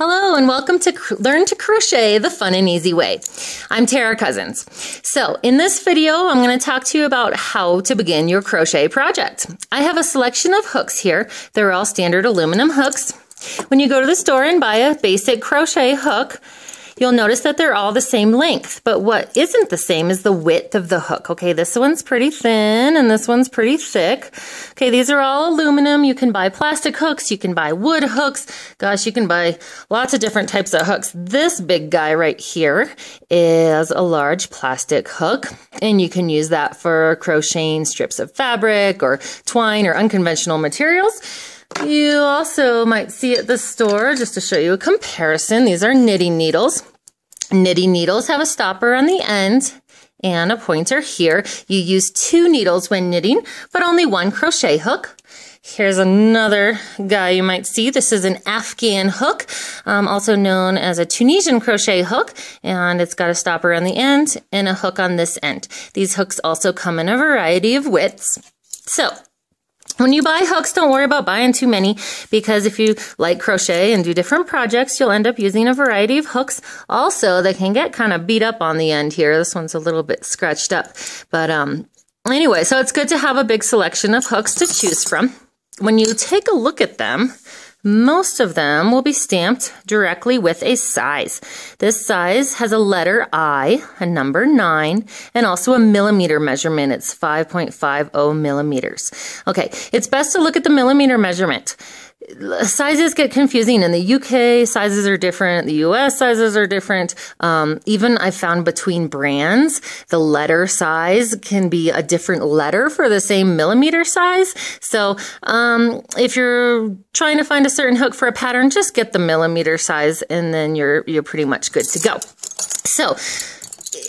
Hello and welcome to Learn to Crochet the Fun and Easy Way. I'm Tara Cousins. So in this video, I'm going to talk to you about how to begin your crochet project. I have a selection of hooks here. They're all standard aluminum hooks. When you go to the store and buy a basic crochet hook, you'll notice that they're all the same length, but what isn't the same is the width of the hook. Okay, this one's pretty thin and this one's pretty thick. Okay, these are all aluminum. You can buy plastic hooks, you can buy wood hooks. Gosh, you can buy lots of different types of hooks. This big guy right here is a large plastic hook, and you can use that for crocheting strips of fabric or twine or unconventional materials. You also might see at the store, just to show you a comparison, these are knitting needles. Knitting needles have a stopper on the end and a pointer here. You use 2 needles when knitting, but only 1 crochet hook. Here's another guy you might see. This is an Afghan hook, also known as a Tunisian crochet hook, and it's got a stopper on the end and a hook on this end. These hooks also come in a variety of widths. So, when you buy hooks, don't worry about buying too many, because if you like crochet and do different projects, you'll end up using a variety of hooks. Also, they can get kind of beat up on the end here. This one's a little bit scratched up. But anyway, so it's good to have a big selection of hooks to choose from. When you take a look at them, most of them will be stamped directly with a size. This size has a letter I, a number 9, and also a millimeter measurement. It's 5.50 millimeters. Okay, it's best to look at the millimeter measurement. Sizes get confusing. In the UK, sizes are different. The US sizes are different. Even I found between brands, the letter size can be a different letter for the same millimeter size. So if you're trying to find a certain hook for a pattern, just get the millimeter size and then you're pretty much good to go. So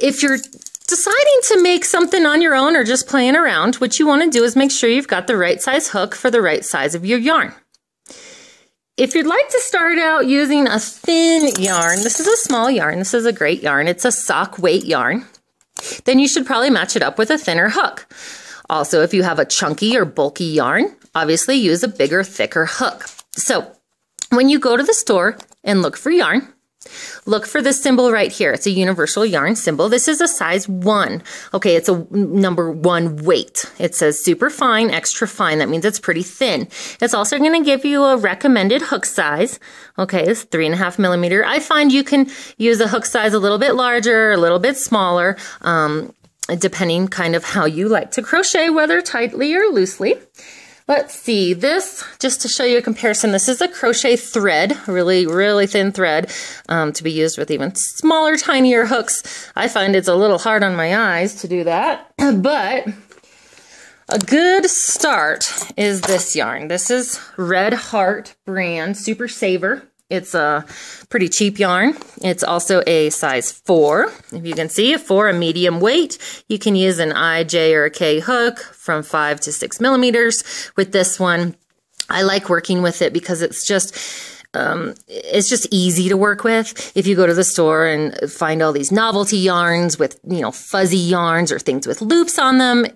if you're deciding to make something on your own or just playing around, what you want to do is make sure you've got the right size hook for the right size of your yarn. If you'd like to start out using a thin yarn, this is a small yarn, this is a great yarn, it's a sock weight yarn, then you should probably match it up with a thinner hook. Also, if you have a chunky or bulky yarn, obviously use a bigger, thicker hook. So, when you go to the store and look for yarn, look for this symbol right here. It's a universal yarn symbol. This is a size 1. Okay, it's a number 1 weight. It says super fine, extra fine. That means it's pretty thin. It's also going to give you a recommended hook size. Okay, it's 3.5 millimeter. I find you can use a hook size a little bit larger, a little bit smaller, depending kind of how you like to crochet, whether tightly or loosely. Let's see, this, just to show you a comparison, this is a crochet thread, really, really thin thread, to be used with even smaller, tinier hooks. I find it's a little hard on my eyes to do that, but a good start is this yarn. This is Red Heart brand Super Saver. It's a pretty cheap yarn. It's also a size 4. If you can see, a 4, a medium weight. You can use an I, J, or a K hook from 5 to 6 millimeters. With this one, I like working with it because it's just easy to work with. If you go to the store and find all these novelty yarns with, fuzzy yarns or things with loops on them,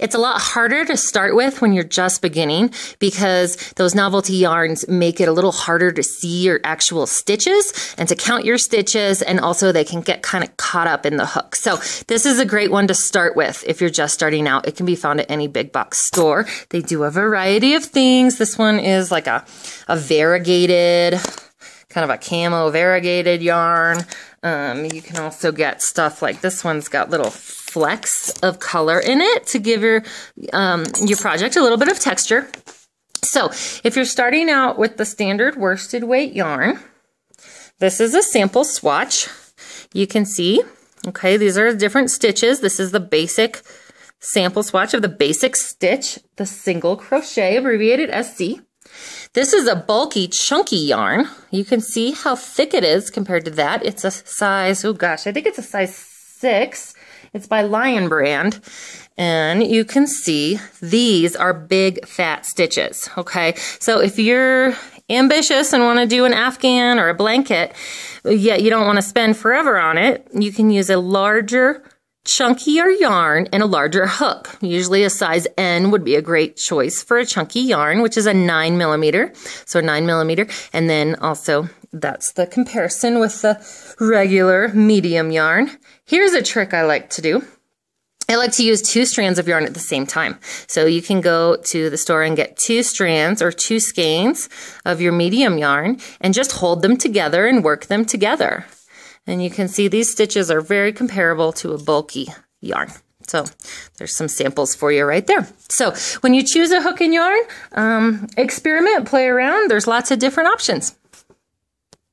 it's a lot harder to start with when you're just beginning, because those novelty yarns make it a little harder to see your actual stitches and to count your stitches, and also they can get kind of caught up in the hook. So this is a great one to start with if you're just starting out. It can be found at any big box store. They do a variety of things. This one is like a variegated, kind of a camo variegated yarn. You can also get stuff like this one's got little flecks of color in it to give your project a little bit of texture. So if you're starting out with the standard worsted weight yarn, this is a sample swatch. You can see, okay, these are different stitches. This is the basic sample swatch of the basic stitch, the single crochet, abbreviated SC. This is a bulky, chunky yarn. You can see how thick it is compared to that. It's a size, oh gosh, I think it's a size 6. It's by Lion brand. And you can see these are big, fat stitches, okay? So if you're ambitious and want to do an Afghan or a blanket, yet you don't want to spend forever on it, you can use a larger, chunkier yarn and a larger hook. Usually a size N would be a great choice for a chunky yarn, which is a 9 millimeter. So 9 millimeter. And then also That's the comparison with the regular medium yarn. Here's a trick I like to do. I like to use 2 strands of yarn at the same time. So you can go to the store and get 2 strands or 2 skeins of your medium yarn and just hold them together and work them together. And you can see these stitches are very comparable to a bulky yarn. So there's some samples for you right there. So when you choose a hook and yarn, experiment, play around. There's lots of different options.